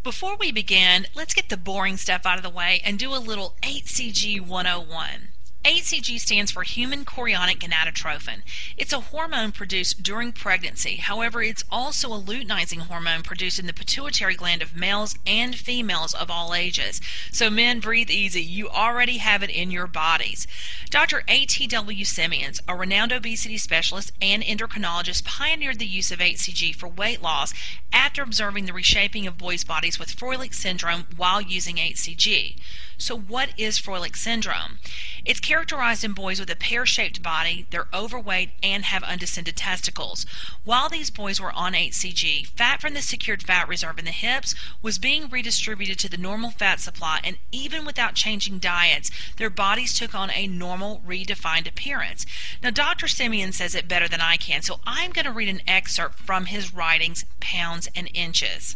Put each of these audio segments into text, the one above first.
Before we begin, let's get the boring stuff out of the way and do a little HCG 101. HCG stands for human chorionic gonadotrophin. It's a hormone produced during pregnancy. However, it's also a luteinizing hormone produced in the pituitary gland of males and females of all ages. So men, breathe easy. You already have it in your bodies. Dr. A.T.W. Simeons, a renowned obesity specialist and endocrinologist, pioneered the use of HCG for weight loss after observing the reshaping of boys' bodies with Froehlich syndrome while using HCG. So what is Froehlich syndrome? It's characterized in boys with a pear-shaped body, they're overweight, and have undescended testicles. While these boys were on HCG, fat from the secured fat reserve in the hips was being redistributed to the normal fat supply, and even without changing diets, their bodies took on a normal, redefined appearance. Now, Dr. Simeon says it better than I can, so I'm going to read an excerpt from his writings, Pounds and Inches.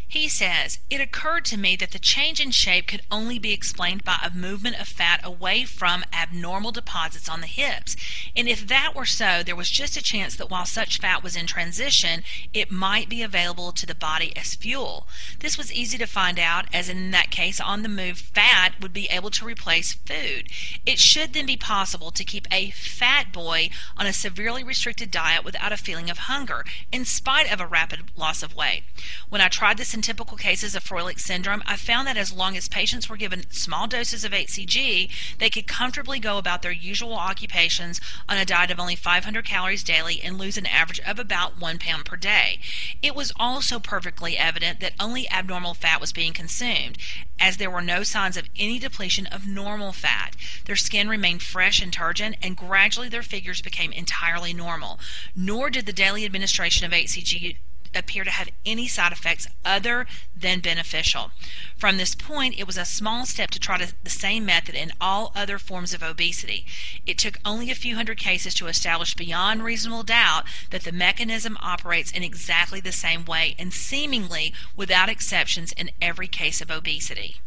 He says, "It occurred to me that the change in shape could only be explained by a movement of fat away from abnormal deposits on the hips. And if that were so, there was just a chance that while such fat was in transition, it might be available to the body as fuel. This was easy to find out, as in that case, on the move, fat would be able to replace food. It should then be possible to keep a fat boy on a severely restricted diet without a feeling of hunger, in spite of a rapid loss of weight. When I tried this in typical cases of Froehlich syndrome, I found that as long as patients were given small doses of HCG, they could comfortably go about their usual occupations on a diet of only 500 calories daily and lose an average of about 1 pound per day. It was also perfectly evident that only abnormal fat was being consumed, as there were no signs of any depletion of normal fat. Their skin remained fresh and turgid, and gradually their figures became entirely normal. Nor did the daily administration of HCG appear to have any side effects other than beneficial. From this point, it was a small step to try the same method in all other forms of obesity. It took only a few hundred cases to establish beyond reasonable doubt that the mechanism operates in exactly the same way and seemingly without exceptions in every case of obesity."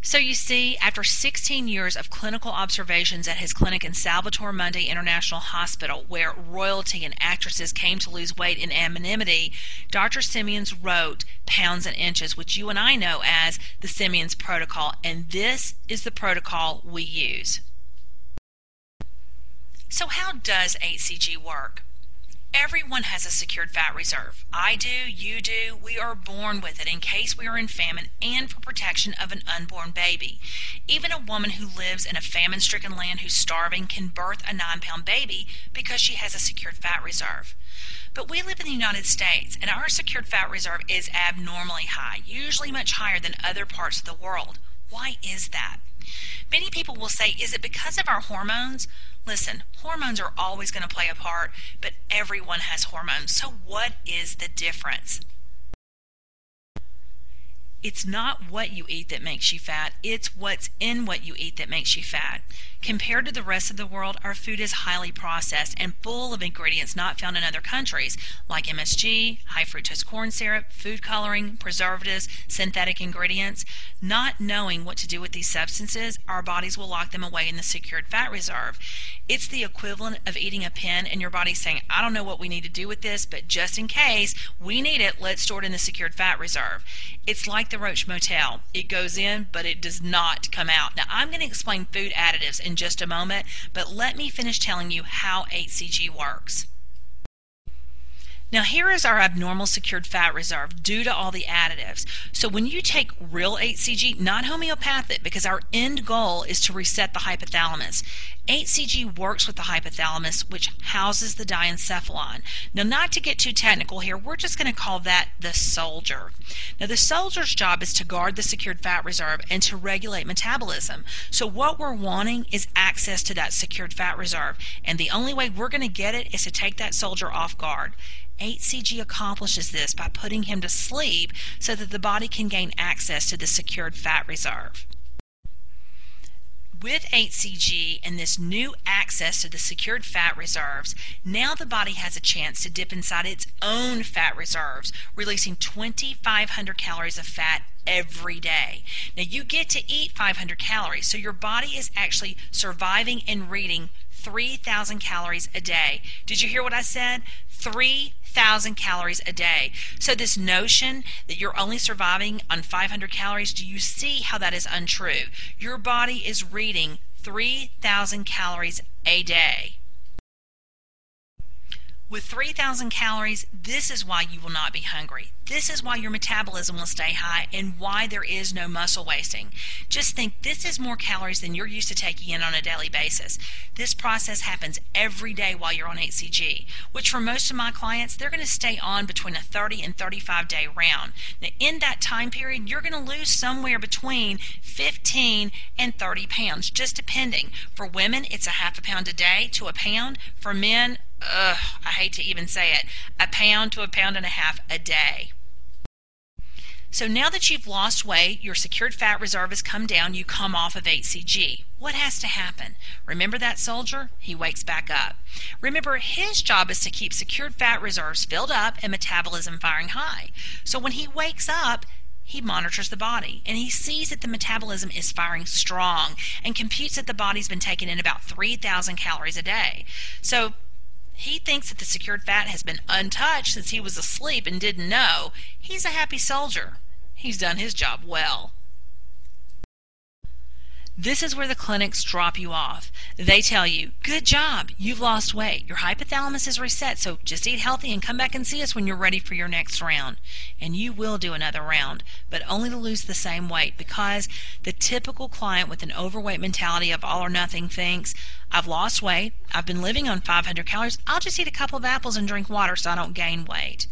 So you see, after 16 years of clinical observations at his clinic in Salvatore Mundi International Hospital, where royalty and actresses came to lose weight in anonymity, Dr. Simeons wrote Pounds and Inches, which you and I know as the Simeons Protocol, and this is the protocol we use. So how does HCG work? Everyone has a secured fat reserve. I do, you do, we are born with it in case we are in famine and for protection of an unborn baby. Even a woman who lives in a famine-stricken land who's starving can birth a 9-pound baby because she has a secured fat reserve. But we live in the United States, and our secured fat reserve is abnormally high, usually much higher than other parts of the world. Why is that? Many people will say, is it because of our hormones? Listen, hormones are always going to play a part, but everyone has hormones. So what is the difference? It's not what you eat that makes you fat, it's what's in what you eat that makes you fat. Compared to the rest of the world, our food is highly processed and full of ingredients not found in other countries, like MSG, high fructose corn syrup, food coloring, preservatives, synthetic ingredients. Not knowing what to do with these substances, our bodies will lock them away in the secured fat reserve. It's the equivalent of eating a pin and your body saying, I don't know what we need to do with this, but just in case we need it, let's store it in the secured fat reserve. It's like the Roach Motel. It goes in, but it does not come out. Now, I'm going to explain food additives in just a moment, but let me finish telling you how HCG works. Now here is our abnormal secured fat reserve due to all the additives. So when you take real HCG, not homeopathic, because our end goal is to reset the hypothalamus. HCG works with the hypothalamus, which houses the diencephalon. Now, not to get too technical here, we're just going to call that the soldier. Now, the soldier's job is to guard the secured fat reserve and to regulate metabolism. So what we're wanting is access to that secured fat reserve, and the only way we're going to get it is to take that soldier off guard. HCG accomplishes this by putting him to sleep so that the body can gain access to the secured fat reserve. With HCG and this new access to the secured fat reserves, now the body has a chance to dip inside its own fat reserves, releasing 2,500 calories of fat every day. Now you get to eat 500 calories, so your body is actually surviving and reading 3,000 calories a day. Did you hear what I said? 3,000 calories a day. So this notion that you're only surviving on 500 calories, do you see how that is untrue? Your body is reading 3,000 calories a day. With 3,000 calories, this is why you will not be hungry. This is why your metabolism will stay high and why there is no muscle wasting. Just think, this is more calories than you're used to taking in on a daily basis. This process happens every day while you're on HCG, which for most of my clients, they're going to stay on between a 30 and 35 day round. Now, in that time period, you're going to lose somewhere between 15 and 30 pounds, just depending. For women, it's a half a pound a day to a pound. For men, I hate to even say it, a pound to a pound and a half a day. So now that you've lost weight, your secured fat reserve has come down, you come off of HCG. What has to happen? Remember that soldier? He wakes back up. Remember, his job is to keep secured fat reserves filled up and metabolism firing high. So when he wakes up, he monitors the body and he sees that the metabolism is firing strong and computes that the body's been taking in about 3,000 calories a day. So he thinks that the secured fat has been untouched since he was asleep and didn't know. He's a happy soldier. He's done his job well. This is where the clinics drop you off. They tell you, good job, you've lost weight. Your hypothalamus is reset, so just eat healthy and come back and see us when you're ready for your next round. And you will do another round, but only to lose the same weight, because the typical client with an overweight mentality of all or nothing thinks, I've lost weight, I've been living on 500 calories, I'll just eat a couple of apples and drink water so I don't gain weight.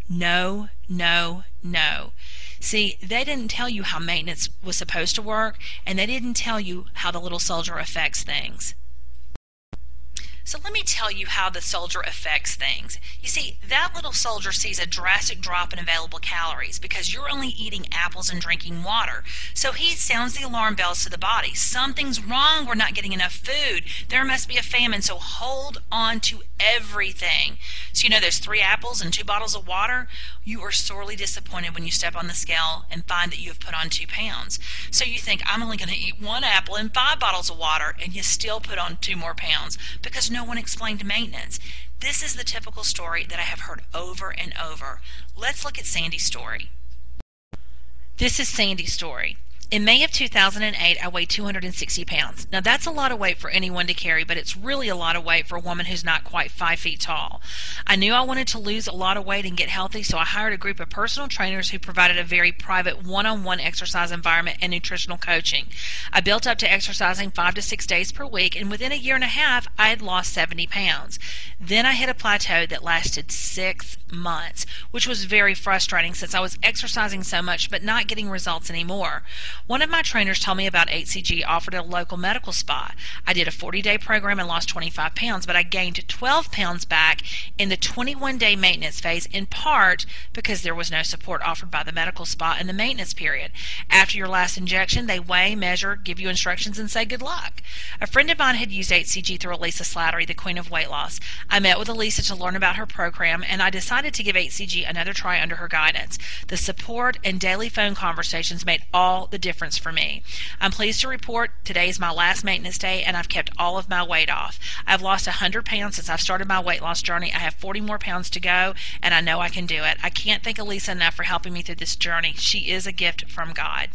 No, no, no. See, they didn't tell you how maintenance was supposed to work, and they didn't tell you how the little soldier affects things. So let me tell you how the soldier affects things. You see, that little soldier sees a drastic drop in available calories because you're only eating apples and drinking water. So he sounds the alarm bells to the body. Something's wrong. We're not getting enough food. There must be a famine, so hold on to everything. So you know those 3 apples and 2 bottles of water? You are sorely disappointed when you step on the scale and find that you have put on 2 pounds. So you think, I'm only going to eat 1 apple and 5 bottles of water, and you still put on 2 more pounds because no one explained maintenance. This is the typical story that I have heard over and over. Let's look at Sandy's story. This is Sandy's story. In May of 2008, I weighed 260 pounds. Now that's a lot of weight for anyone to carry, but it's really a lot of weight for a woman who's not quite 5 feet tall. I knew I wanted to lose a lot of weight and get healthy, so I hired a group of personal trainers who provided a very private one-on-one exercise environment and nutritional coaching. I built up to exercising 5 to 6 days per week, and within a year and a half, I had lost 70 pounds. Then I hit a plateau that lasted 6 months, which was very frustrating since I was exercising so much but not getting results anymore. One of my trainers told me about HCG offered at a local medical spa. I did a 40-day program and lost 25 pounds, but I gained 12 pounds back in the 21-day maintenance phase, in part because there was no support offered by the medical spa in the maintenance period. After your last injection, they weigh, measure, give you instructions, and say good luck. A friend of mine had used HCG through Elisa Slattery, the queen of weight loss. I met with Elisa to learn about her program, and I decided to give HCG another try under her guidance. The support and daily phone conversations made all the difference for me. I'm pleased to report today is my last maintenance day, and I've kept all of my weight off. I've lost 100 pounds since I've started my weight loss journey. I have 40 more pounds to go, and I know I can do it. I can't thank Elisa enough for helping me through this journey. She is a gift from God.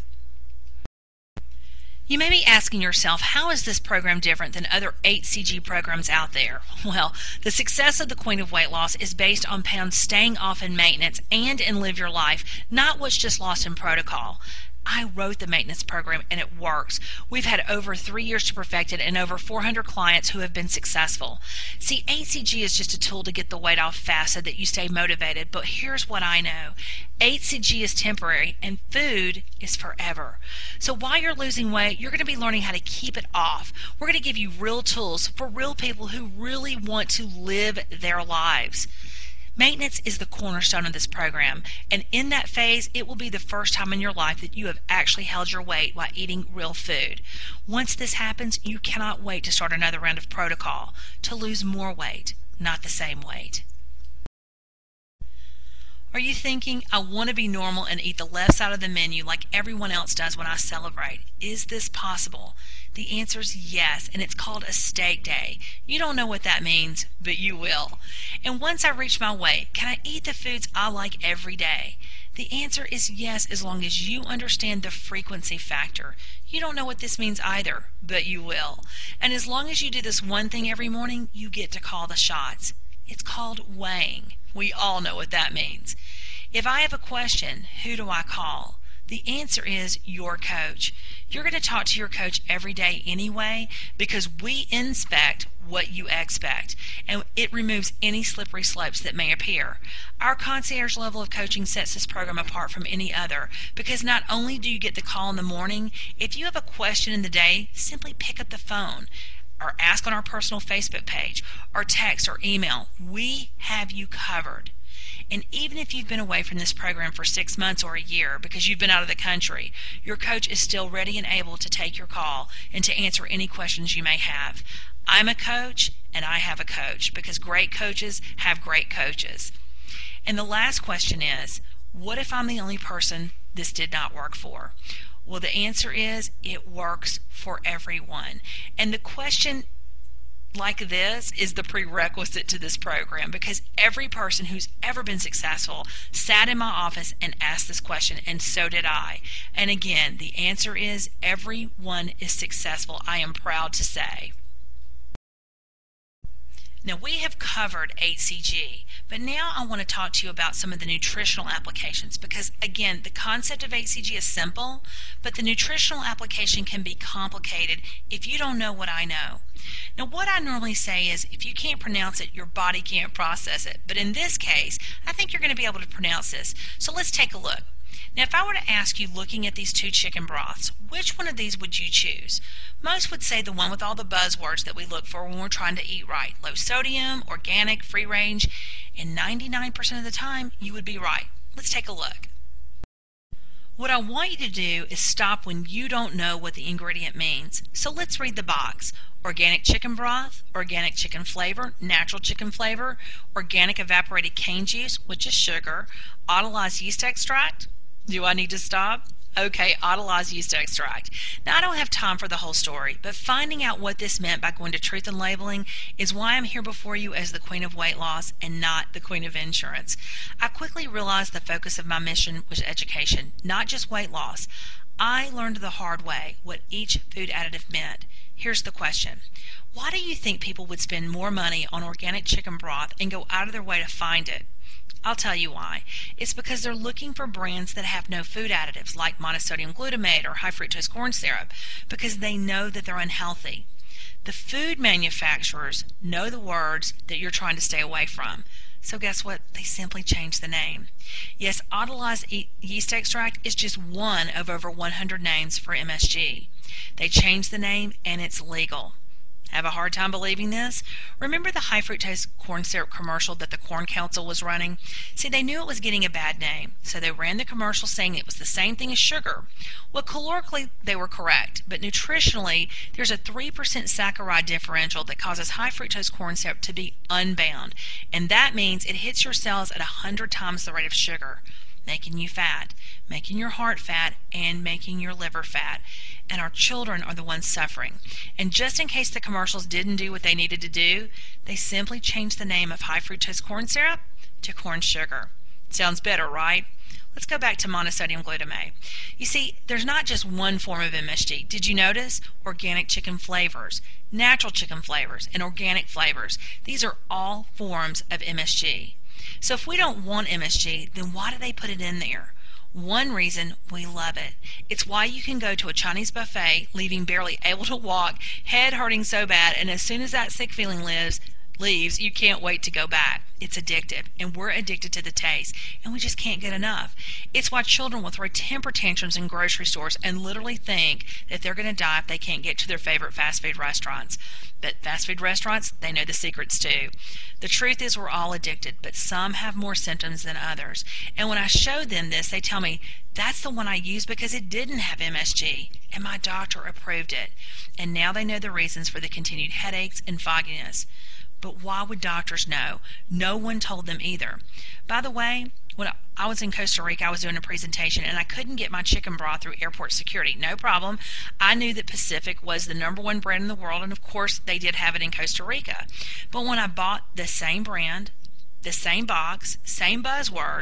You may be asking yourself, how is this program different than other HCG programs out there? Well, the success of the Queen of Weight Loss is based on pounds staying off in maintenance and in Live Your Life, not what's just lost in protocol. I wrote the maintenance program and it works. We've had over 3 years to perfect it and over 400 clients who have been successful. See, HCG is just a tool to get the weight off fast so that you stay motivated, but here's what I know. HCG is temporary and food is forever. So while you're losing weight, you're going to be learning how to keep it off. We're going to give you real tools for real people who really want to live their lives. Maintenance is the cornerstone of this program, and in that phase, it will be the first time in your life that you have actually held your weight while eating real food. Once this happens, you cannot wait to start another round of protocol to lose more weight, not the same weight. Are you thinking, I want to be normal and eat the left side of the menu like everyone else does when I celebrate? Is this possible? The answer is yes, and it's called a steak day. You don't know what that means, but you will. And once I reach my weight, can I eat the foods I like every day? The answer is yes, as long as you understand the frequency factor. You don't know what this means either, but you will. And as long as you do this one thing every morning, you get to call the shots. It's called weighing. We all know what that means. If I have a question, who do I call? The answer is your coach. You're going to talk to your coach every day anyway, because we inspect what you expect, and it removes any slippery slopes that may appear. Our concierge level of coaching sets this program apart from any other, because not only do you get the call in the morning, if you have a question in the day, simply pick up the phone or ask on our personal Facebook page or text or email. We have you covered. And even if you've been away from this program for 6 months or a year because you've been out of the country, your coach is still ready and able to take your call and to answer any questions you may have. I'm a coach, and I have a coach, because great coaches have great coaches. And the last question is, what if I'm the only person this did not work for? Well, the answer is it works for everyone. And the question like this is the prerequisite to this program, because every person who's ever been successful sat in my office and asked this question, and so did I. And again, the answer is everyone is successful, I am proud to say. Now, we have covered HCG, but now I want to talk to you about some of the nutritional applications, because again, the concept of HCG is simple, but the nutritional application can be complicated if you don't know what I know. Now, what I normally say is, if you can't pronounce it, your body can't process it. But in this case, I think you're going to be able to pronounce this. So let's take a look. Now, if I were to ask you, looking at these two chicken broths, which one of these would you choose? Most would say the one with all the buzzwords that we look for when we're trying to eat right. Low sodium, organic, free range, and 99% of the time, you would be right. Let's take a look. What I want you to do is stop when you don't know what the ingredient means. So let's read the box. Organic chicken broth, organic chicken flavor, natural chicken flavor, organic evaporated cane juice, which is sugar, autolyzed yeast extract. Do I need to stop? Okay, autolyzed yeast extract. Now, I don't have time for the whole story, but finding out what this meant by going to Truth in Labeling is why I'm here before you as the Queen of Weight Loss and not the Queen of Insurance. I quickly realized the focus of my mission was education, not just weight loss. I learned the hard way what each food additive meant. Here's the question. Why do you think people would spend more money on organic chicken broth and go out of their way to find it? I'll tell you why. It's because they're looking for brands that have no food additives like monosodium glutamate or high fructose corn syrup, because they know that they're unhealthy. The food manufacturers know the words that you're trying to stay away from. So guess what? They simply changed the name. Yes, autolyzed yeast extract is just one of over 100 names for MSG. They changed the name and it's legal. Have a hard time believing this? Remember the high fructose corn syrup commercial that the Corn Council was running? See, they knew it was getting a bad name, so they ran the commercial saying it was the same thing as sugar. Well, calorically, they were correct, but nutritionally, there's a 3% saccharide differential that causes high fructose corn syrup to be unbound, and that means it hits your cells at 100 times the rate of sugar, making you fat, making your heart fat, and making your liver fat. And our children are the ones suffering. And just in case the commercials didn't do what they needed to do, they simply changed the name of high fructose corn syrup to corn sugar. Sounds better, right? Let's go back to monosodium glutamate. You see, there's not just one form of MSG. Did you notice? Organic chicken flavors, natural chicken flavors, and organic flavors. These are all forms of MSG. So if we don't want MSG, then why do they put it in there? One reason, we love it. It's why you can go to a Chinese buffet leaving barely able to walk, head hurting so bad, and as soon as that sick feeling leaves, you can't wait to go back. It's addictive, and we're addicted to the taste, and we just can't get enough. It's why children will throw temper tantrums in grocery stores and literally think that they're going to die if they can't get to their favorite fast food restaurants. But fast food restaurants, they know the secrets too. The truth is we're all addicted, but some have more symptoms than others. And when I show them this, they tell me, that's the one I used because it didn't have MSG, and my doctor approved it. And now they know the reasons for the continued headaches and fogginess. But why would doctors know? No one told them either. By the way, When I was in Costa Rica, I was doing a presentation and I couldn't get my chicken broth through airport security. No problem. I knew that Pacific was the #1 brand in the world, and of course they did have it in Costa Rica. But when I bought the same brand, the same box, same buzzword,